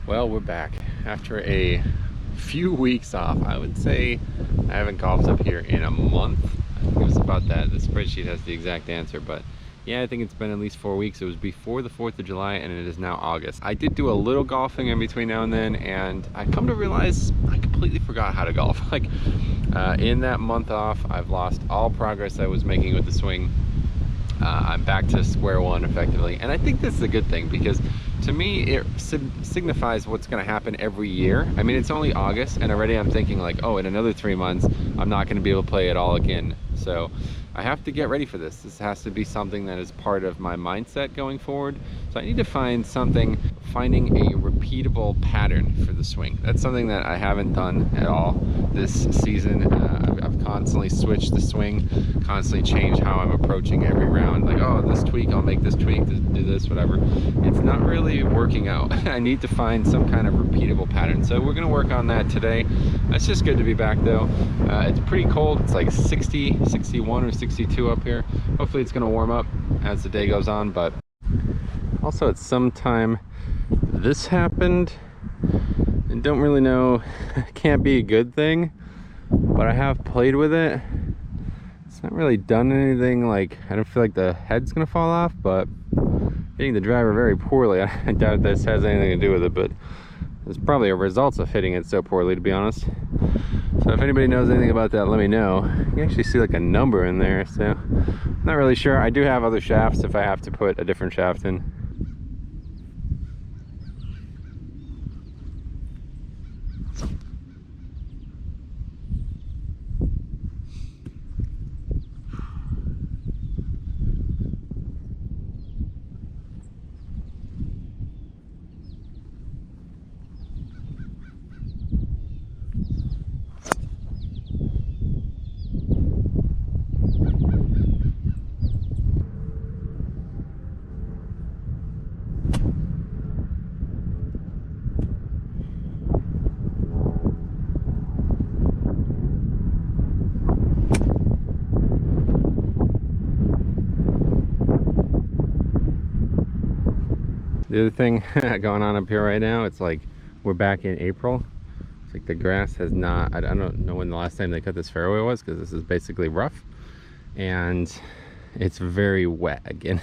Well, we're back after a few weeks off. I would say I haven't golfed up here in a month. I think it was about that. The spreadsheet has the exact answer, but yeah, I think it's been at least 4 weeks. It was before the 4th of July and it is now August. I did do a little golfing in between now and then, and I come to realize I completely forgot how to golf. In that month off, I've lost all progress I was making with the swing. I'm back to square one effectively, and I think this is a good thing because to me it signifies what's going to happen every year. I mean, it's only August and already I'm thinking like, oh, in another 3 months I'm not going to be able to play it all again. So I have to get ready for this. This has to be something that is part of my mindset going forward. So I need to find something, finding a repeatable pattern for the swing. That's something that I haven't done at all this season. I've constantly switched the swing, constantly changed how I'm approaching every round. Like, oh, this tweak, I'll make this tweak, do this, whatever. It's not really working out. I need to find some kind of repeatable pattern. So we're gonna work on that today. It's just good to be back though. It's pretty cold. It's like 60, 61 or 62 up here. Hopefully it's gonna warm up as the day goes on, but also at some time this happened and don't really know. Can't be a good thing, but I have played with it. It's not really done anything. Like, I don't feel like the head's gonna fall off, but hitting the driver very poorly. I doubt this has anything to do with it, but it's probably a result of hitting it so poorly, to be honest. So if anybody knows anything about that, let me know. You can actually see like a number in there, so I'm not really sure. I do have other shafts if I have to put a different shaft in. The other thing going on up here right now, it's like we're back in April. It's like the grass has not, I don't know when the last time they cut this fairway was, because this is basically rough, and it's very wet again.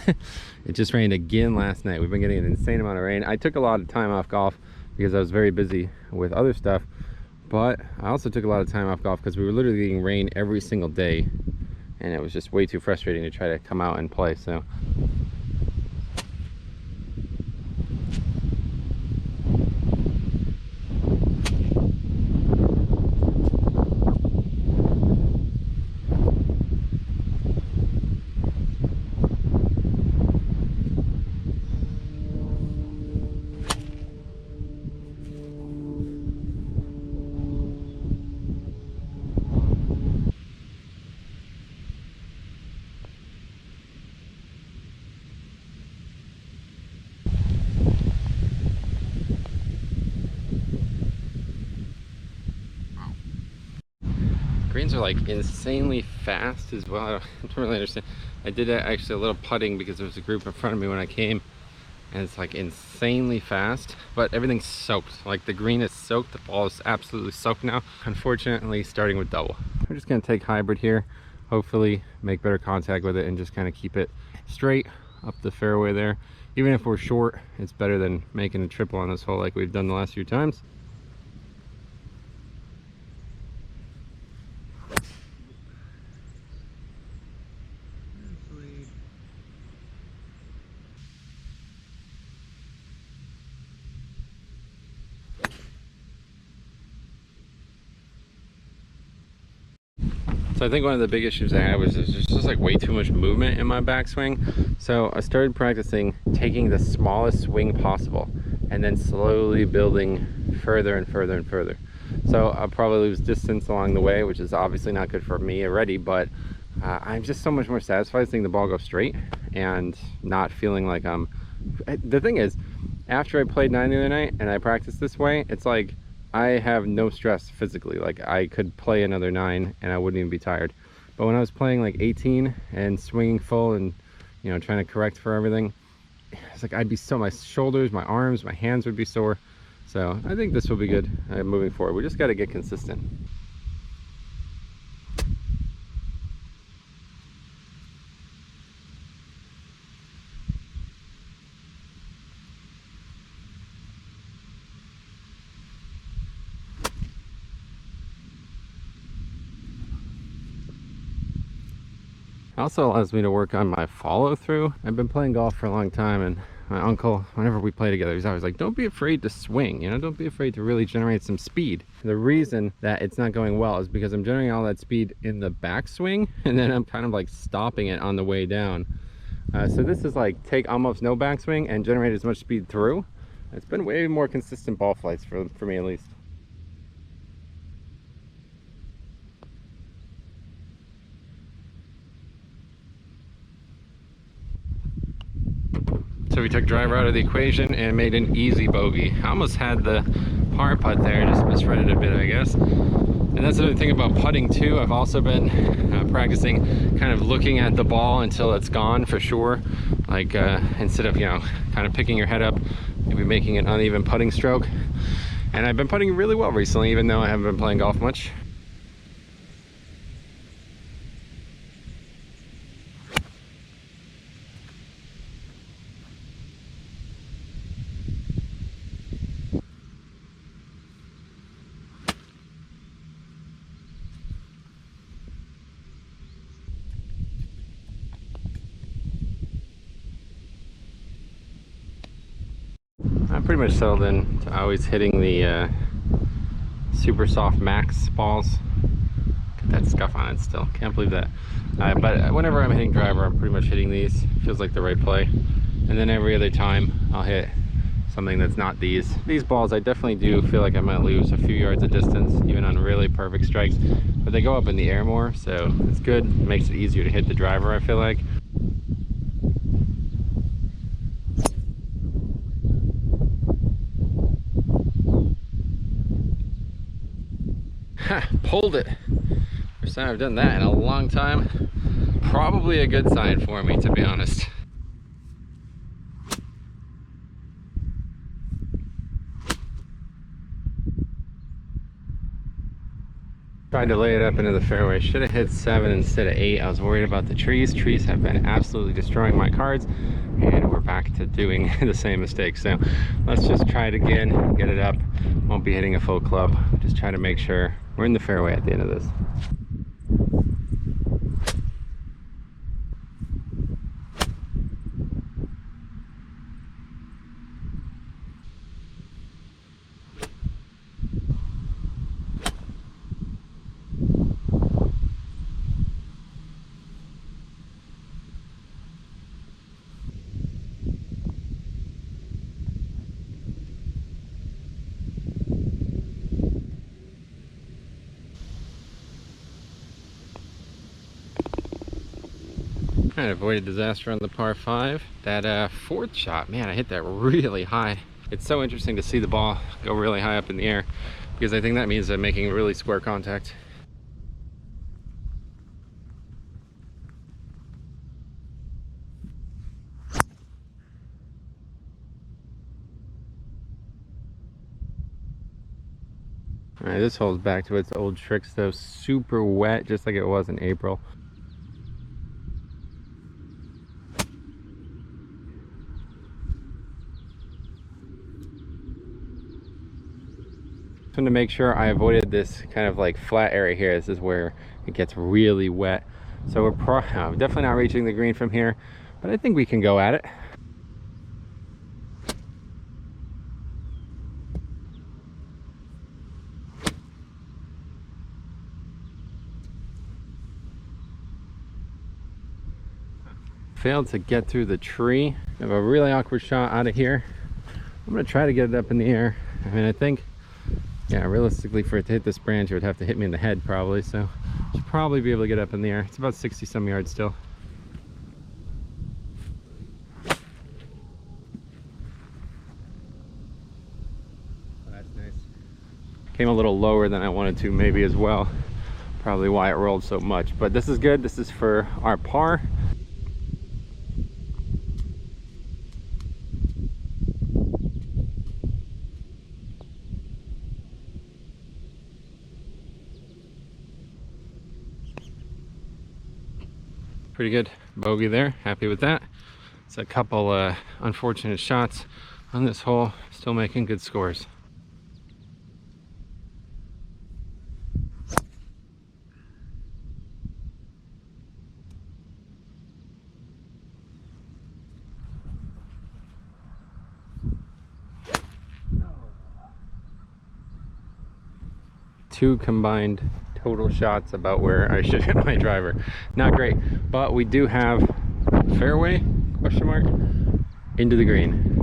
It just rained again last night. We've been getting an insane amount of rain. I took a lot of time off golf because I was very busy with other stuff, but I also took a lot of time off golf because we were literally getting rain every single day, and it was just way too frustrating to try to come out and play. So greens are like insanely fast as well. I don't really understand. I did actually a little putting because there was a group in front of me when I came, and it's like insanely fast, but everything's soaked. Like the green is soaked, the ball is absolutely soaked now. Unfortunately, starting with double. I'm just gonna take hybrid here, hopefully make better contact with it and just kind of keep it straight up the fairway there. Even if we're short, it's better than making a triple on this hole like we've done the last few times. So I think one of the big issues I had was there's just like way too much movement in my backswing. So I started practicing taking the smallest swing possible and then slowly building further and further and further. So I'll probably lose distance along the way, which is obviously not good for me already, but I'm just so much more satisfied seeing the ball go straight and not feeling like I'm... The thing is, after I played 9 the other night and I practiced this way, it's like I have no stress physically. Like I could play another 9 and I wouldn't even be tired. But when I was playing like 18 and swinging full and, you know, trying to correct for everything, it's like I'd be so, my shoulders, my arms, my hands would be sore. So I think this will be good moving forward. We just got to get consistent. Also allows me to work on my follow through. I've been playing golf for a long time, and my uncle, whenever we play together, he's always like, don't be afraid to swing, you know, don't be afraid to really generate some speed. The reason that it's not going well is because I'm generating all that speed in the backswing, and then I'm kind of like stopping it on the way down. So this is like take almost no backswing and generate as much speed through. It's been way more consistent ball flights for me at least. So we took driver out of the equation and made an easy bogey. I almost had the par putt there, just misread it a bit, I guess. And that's the other thing about putting too. I've also been practicing kind of looking at the ball until it's gone for sure. Like instead of, you know, kind of picking your head up, maybe making an uneven putting stroke. And I've been putting really well recently, even though I haven't been playing golf much. I'm pretty much settled in to always hitting the super soft max balls. Got that scuff on it still, can't believe that. But whenever I'm hitting driver, I'm pretty much hitting these. Feels like the right play. And then every other time I'll hit something that's not these. These balls, I definitely do feel like I might lose a few yards of distance, even on really perfect strikes. But they go up in the air more, so it's good. It makes it easier to hit the driver, I feel like. Ha! Pulled it. First time I've done that in a long time. Probably a good sign for me, to be honest. Tried to lay it up into the fairway. Should have hit 7 instead of 8. I was worried about the trees. Trees have been absolutely destroying my cards, and we're back to doing the same mistake. So let's just try it again, get it up. Won't be hitting a full club. Just try to make sure we're in the fairway at the end of this. Kind of avoided disaster on the par 5. That fourth shot, man, I hit that really high. It's so interesting to see the ball go really high up in the air, because I think that means I'm making really square contact. All right, this hole's back to its old tricks though. Super wet, just like it was in April. I want to make sure I avoided this kind of like flat area here. This is where it gets really wet. So we're definitely not reaching the green from here, but I think we can go at it. Failed to get through the tree. I have a really awkward shot out of here. I'm gonna try to get it up in the air. I mean, I think, yeah, realistically for it to hit this branch, it would have to hit me in the head probably, so should probably be able to get up in the air. It's about 60 some yards still. That's nice. Came a little lower than I wanted to maybe as well. Probably why it rolled so much, but this is good. This is for our par. pretty good bogey there. Happy with that. It's a couple unfortunate shots on this hole, still making good scores. Two combined total shots about where I should hit my driver. Not great, but we do have fairway, question mark, into the green.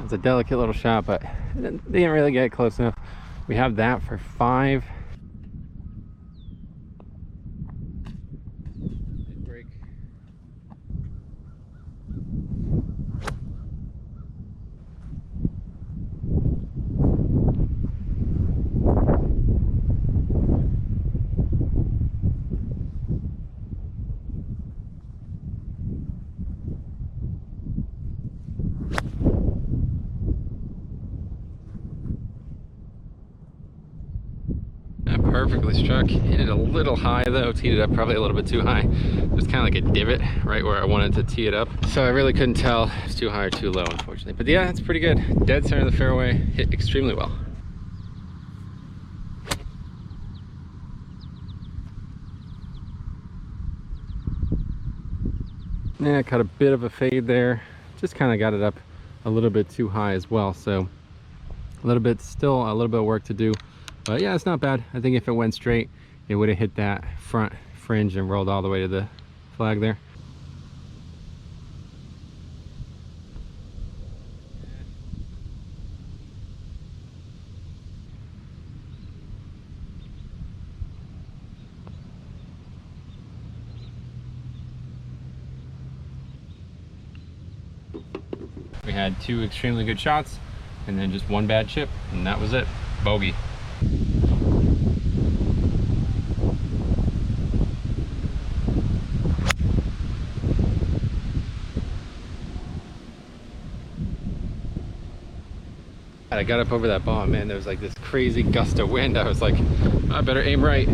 It's a delicate little shot, but they didn't really get close enough. We have that for 5. Break. Perfectly struck. Hit it a little high though, teed it up probably a little bit too high. There's kind of like a divot right where I wanted to tee it up, so I really couldn't tell if it's too high or too low, unfortunately. But yeah, it's pretty good. Dead center of the fairway, hit extremely well. Yeah, caught a bit of a fade there. Just kind of got it up a little bit too high as well, so a little bit of work to do. But yeah, it's not bad. I think if it went straight, it would have hit that front fringe and rolled all the way to the flag there. We had 2 extremely good shots and then just 1 bad chip, and that was it. Bogey. I got up over that ball, man, there was like this crazy gust of wind. I was like, I better aim right.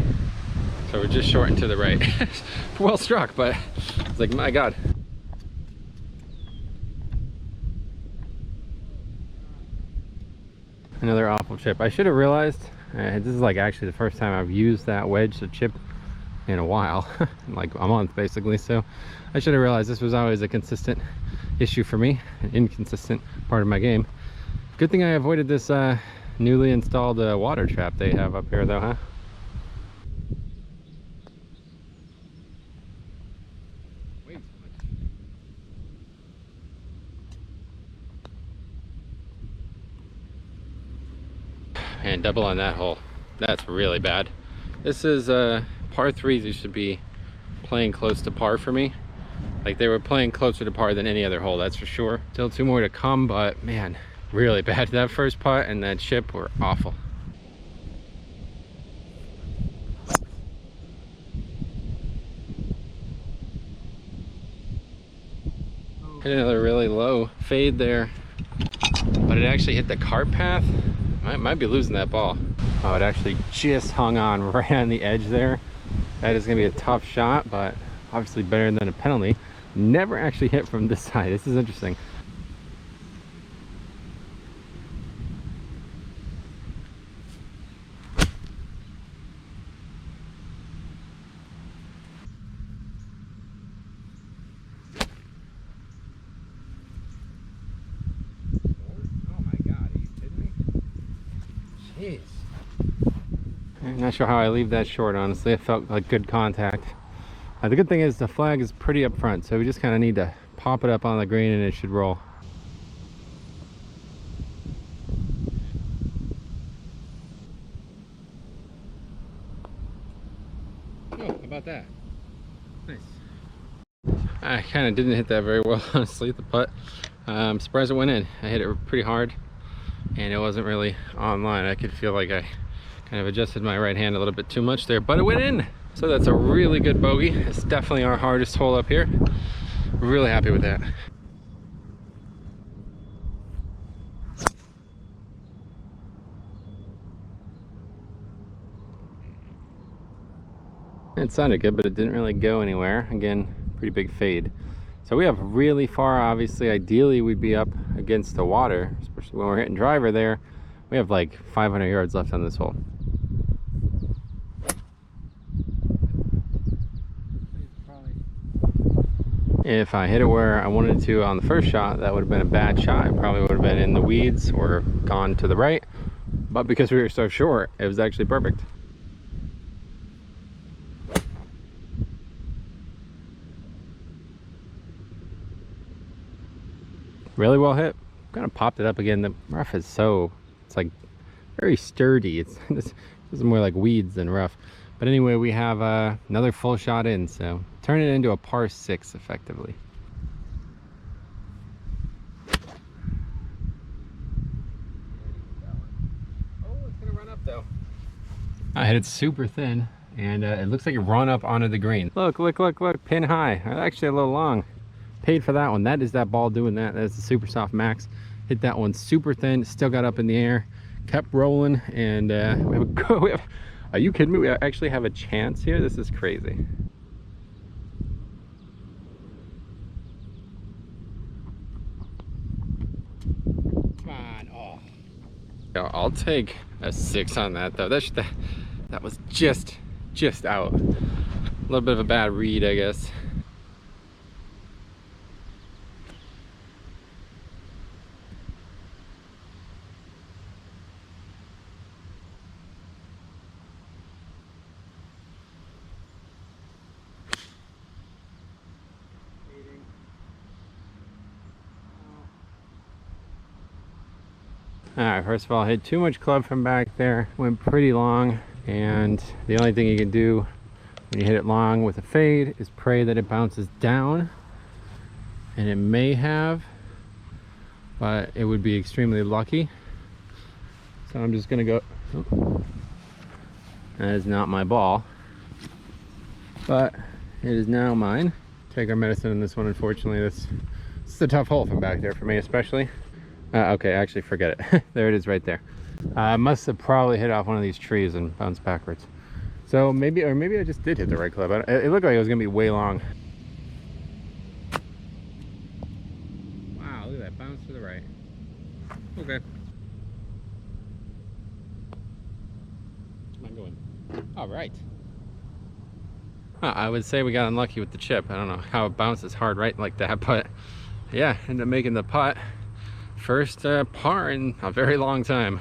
So we're just short and to the right. Well struck, but it's like, my God. Another awful chip. I should have realized, this is like actually the first time I've used that wedge to chip in a while, like a month basically, so I should have realized this was always a consistent issue for me, an inconsistent part of my game. Good thing I avoided this newly installed water trap they have up here though, huh? And double on that hole. That's really bad. This is par 3s. You should be playing close to par for me. Like they were playing closer to par than any other hole, that's for sure. Still 2 more to come, but man, really bad. That first putt and that chip were awful. Hit another really low fade there, but it actually hit the cart path. I might be losing that ball. Oh, it actually just hung on right on the edge there. That is gonna be a tough shot, but obviously better than a penalty. Never actually hit from this side. This is interesting. Jeez. I'm not sure how I leave that short, honestly. It felt like good contact. The good thing is the flag is pretty up front, so we just kind of need to pop it up on the green and it should roll. Oh, how about that? Nice. I kind of didn't hit that very well, honestly, the putt. I'm surprised it went in. I hit it pretty hard and it wasn't really online. I could feel like I kind of adjusted my right hand a little bit too much there, but it went in. So that's a really good bogey. It's definitely our hardest hole up here. Really happy with that. It sounded good, but it didn't really go anywhere. Again, pretty big fade. So we have really far, obviously. Ideally, we'd be up against the water, especially when we're hitting driver there. We have like 500 yards left on this hole. If I hit it where I wanted to on the first shot, that would have been a bad shot. It probably would have been in the weeds or gone to the right. But because we were so short, it was actually perfect. Really well hit. Kind of popped it up again. The rough is so, it's like very sturdy. It's more like weeds than rough. But anyway, we have another full shot in, so turn it into a par 6 effectively. Oh, it's gonna run up though. I hit it super thin, and it looks like it run up onto the green. Look, look, look, look, pin high. Actually a little long. Paid for that one. That is that ball doing that. That's the Super Soft Max. Hit that one super thin, still got up in the air, kept rolling, and we have are you kidding me? We actually have a chance here. This is crazy. Come on. Oh, I'll take a 6 on that though. That was just out. A little bit of a bad read, I guess. Alright, first of all, I hit too much club from back there. Went pretty long, and the only thing you can do when you hit it long with a fade is pray that it bounces down. And it may have, but it would be extremely lucky. So I'm just gonna go. Oh, that is not my ball, but it is now mine. Take our medicine in this one. Unfortunately, this is a tough hole from back there for me, especially. Okay, actually forget it. There it is right there. I must have probably hit off one of these trees and bounced backwards. So maybe I just did hit the right club. It looked like it was gonna be way long. Wow, look at that bounce to the right. Okay. Am I going? All right. I would say we got unlucky with the chip. I don't know how it bounces hard right like that, but yeah, ended up making the putt. First par in a very long time.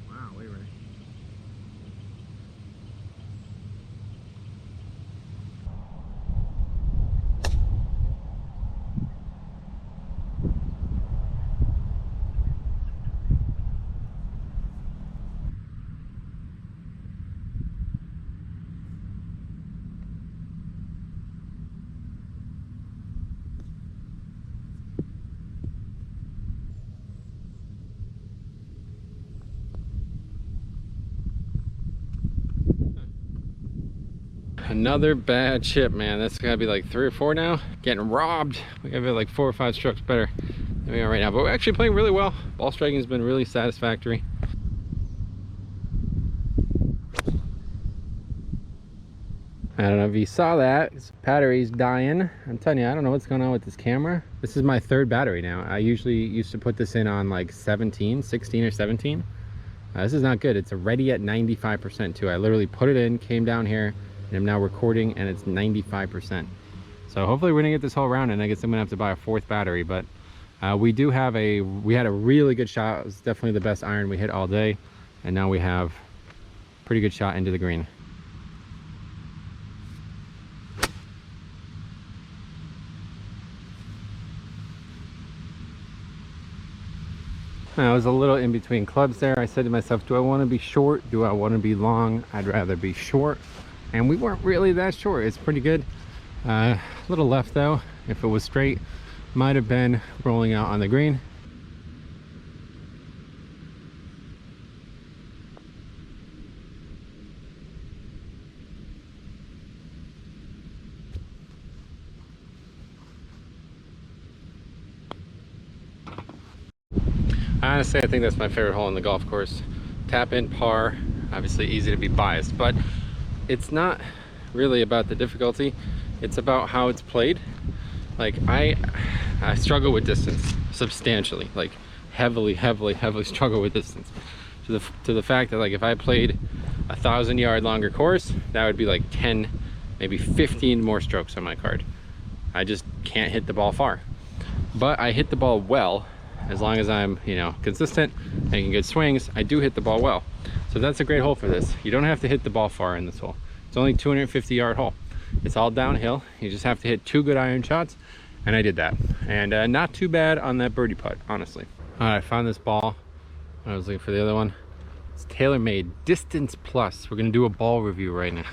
Wow, wait, right. Another bad chip, man. That's gotta be like 3 or 4 now. Getting robbed. We gotta be like 4 or 5 strokes better than we are right now. But we're actually playing really well. Ball striking has been really satisfactory. I don't know if you saw that. This battery's dying. I'm telling you, I don't know what's going on with this camera. This is my 3rd battery now. I usually used to put this in on like 16 or 17. This is not good. It's already at 95% too. I literally put it in, came down here, and I'm now recording, and it's 95%. So hopefully we're gonna get this whole round, and I guess I'm gonna have to buy a 4th battery. But we had a really good shot. It was definitely the best iron we hit all day, and now we have a pretty good shot into the green. I was a little in between clubs there. I said to myself, do I want to be short? Do I want to be long? I'd rather be short. And we weren't really that short. It's pretty good. A little left though. If it was straight, might have been rolling out on the green. Honestly, I think that's my favorite hole in the golf course. Tap in par, obviously easy to be biased, but it's not really about the difficulty. It's about how it's played. Like I struggle with distance substantially, like heavily struggle with distance. To the fact that like if I played 1,000-yard longer course, that would be like 10, maybe 15 more strokes on my card. I just can't hit the ball far. But I hit the ball well, as long as I'm, you know, consistent, making good swings. I do hit the ball well. So that's a great hole for this. You don't have to hit the ball far in this hole. It's only a 250-yard hole. It's all downhill. You just have to hit 2 good iron shots, and I did that. And not too bad on that birdie putt, honestly. All right, I found this ball. I was looking for the other one. It's TaylorMade Distance Plus. We're gonna do a ball review right now.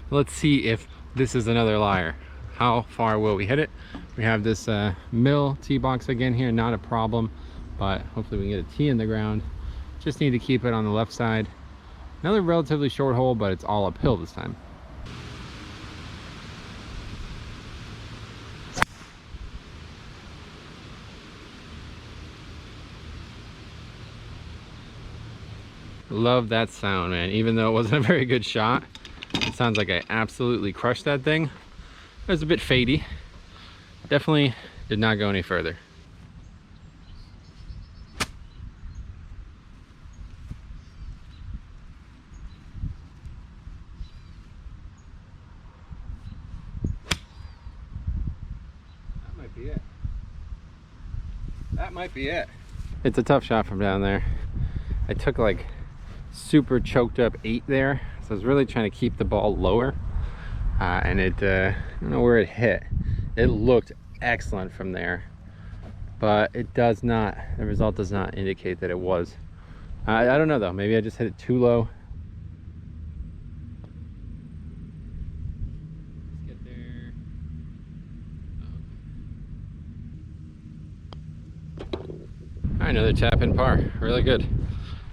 Let's see if this is another liar. How far will we hit it? We have this mill tee box again here, not a problem, but hopefully we can get a tee in the ground. Just need to keep it on the left side. Another relatively short hole, but it's all uphill this time. Love that sound, man. Even though it wasn't a very good shot, it sounds like I absolutely crushed that thing. It was a bit fadey. Definitely did not go any further. That might be it. That might be it. It's a tough shot from down there. I took like super choked up 8 there, so I was really trying to keep the ball lower, and it I don't know where it hit. It looked excellent from there, but it does not, the result does not indicate that it was. I don't know though, maybe I just hit it too low. Let's get there. All right, another tap in par, really good.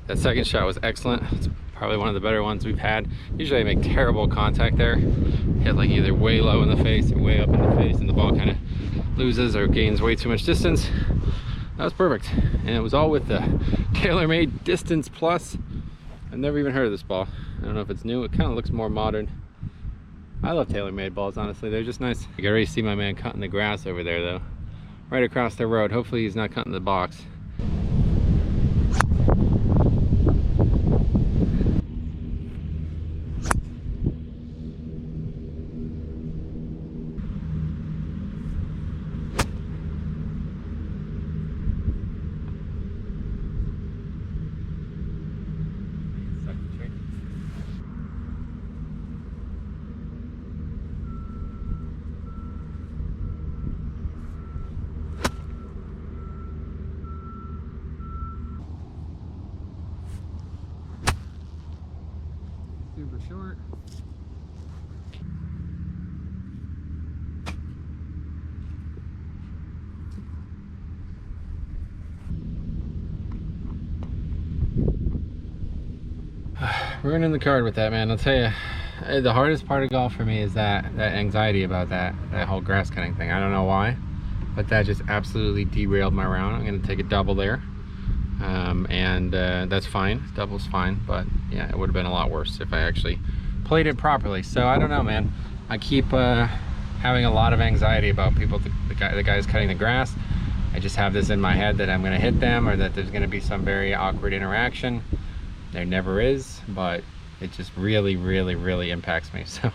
That second shot was excellent. It's probably one of the better ones we've had. Usually I make terrible contact there. Hit like either way low in the face or way up in the face, and the ball kind of loses or gains way too much distance. That was perfect. And it was all with the TaylorMade Distance Plus. I've never even heard of this ball. I don't know if it's new. It kind of looks more modern. I love TaylorMade balls, honestly. They're just nice. You can already see my man cutting the grass over there though. Right across the road. Hopefully he's not cutting the box. Super short. Ruining the card with that, man. I'll tell you, the hardest part of golf for me is that anxiety about that whole grass cutting thing. I don't know why, but that just absolutely derailed my round. I'm gonna take a double there, and that's fine. Double's fine, but yeah, it would have been a lot worse if I actually played it properly. So I don't know, man. I keep having a lot of anxiety about people, the guys cutting the grass. I just have this in my head that I'm gonna hit them, or that there's gonna be some very awkward interaction. There never is, but it just really impacts me. So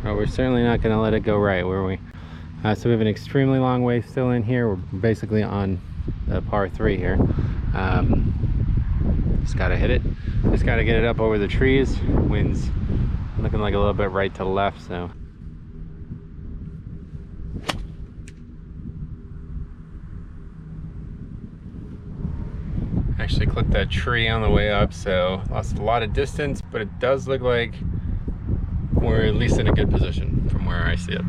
well, we're certainly not going to let it go right, were we? So we have an extremely long way still in here. We're basically on the par 3 here. Just gotta hit it. Just gotta get it up over the trees. Wind's looking like a little bit right to left, so. Actually clipped that tree on the way up, so lost a lot of distance, but it does look like we're at least in a good position from where I see it.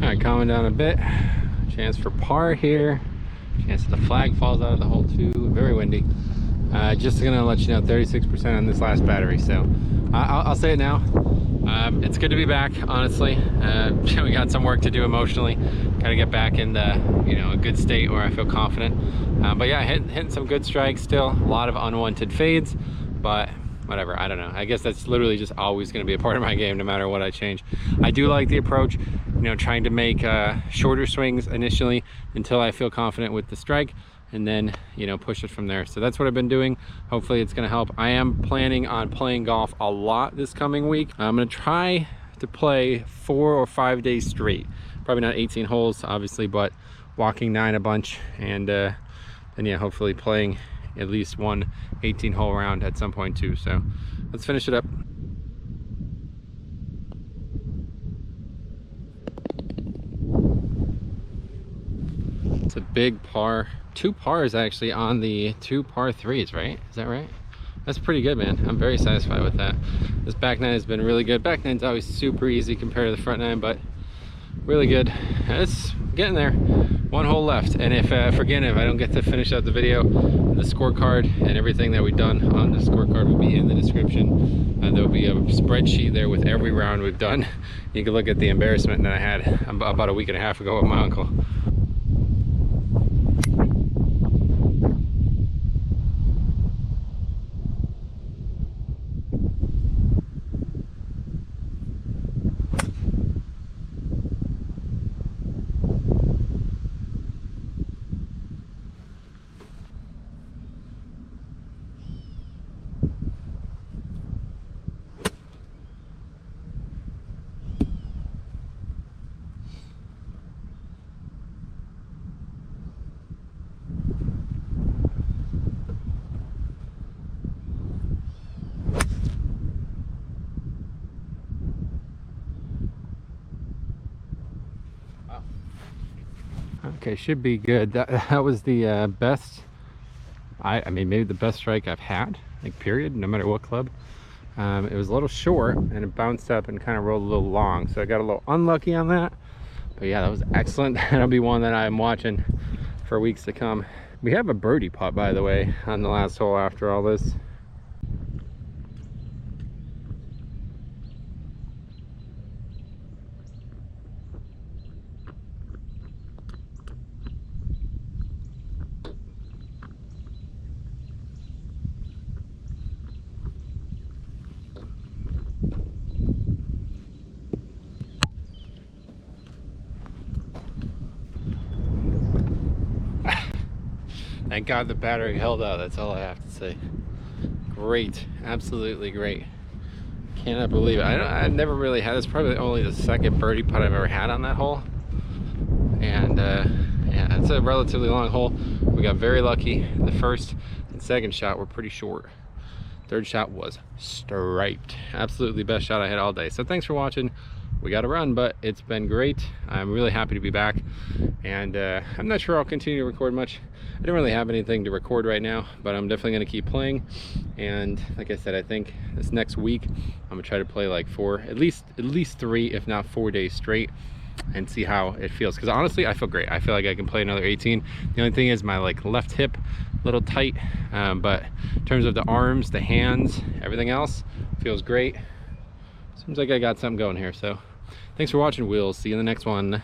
right, calming down a bit. Chance for par here. Chance that the flag falls out of the hole too. Very windy. Just gonna let you know, 36% on this last battery. So I'll say it now. It's good to be back, honestly. We got some work to do emotionally. Got to get back in the, a good state where I feel confident. But yeah, hitting some good strikes still. A lot of unwanted fades, but whatever, I don't know. I guess that's literally just always going to be a part of my game no matter what I change. I do like the approach, trying to make shorter swings initially until I feel confident with the strike, and then push it from there. So that's what I've been doing. Hopefully it's going to help. I am planning on playing golf a lot this coming week. I'm going to try to play 4 or 5 days straight. Probably not 18 holes obviously, but walking 9 a bunch, and then yeah, hopefully playing at least one 18-hole round at some point too. So let's finish it up. It's a big par. 2 pars actually on the 2 par 3s, right? Is that right? That's pretty good, man. I'm very satisfied with that. This back 9 has been really good. Back 9's always super easy compared to the front 9, but really good. It's getting there. 1 hole left, and if forget if I don't get to finish out the video, the scorecard and everything that we've done on the scorecard will be in the description. There'll be a spreadsheet there with every round we've done. You can look at the embarrassment that I had about a week and a half ago with my uncle. Okay, should be good. That was the best, I mean maybe the best strike I've had, like period, no matter what club. It was a little short and it bounced up and kind of rolled a little long, so I got a little unlucky on that. But yeah, that was excellent. That'll be one that I'm watching for weeks to come. We have a birdie putt, by the way, on the last hole after all this. Thank God the battery held out, that's all I have to say. Great, absolutely great. Cannot believe it. I've never really had, it's probably only the second birdie putt I've ever had on that hole. And yeah, it's a relatively long hole. We got very lucky. The first and second shot were pretty short. Third shot was striped. Absolutely best shot I had all day. So thanks for watching. We got to run, but it's been great. I'm really happy to be back, and I'm not sure I'll continue to record much. I don't really have anything to record right now, but I'm definitely going to keep playing. And like I said, I think this next week I'm gonna try to play like at least 3, if not 4 days straight, and see how it feels, because honestly I feel great. I feel like I can play another 18. The only thing is my left hip a little tight, but in terms of the arms, the hands, everything else feels great. Seems like I got something going here. So thanks for watching. We'll see you in the next one.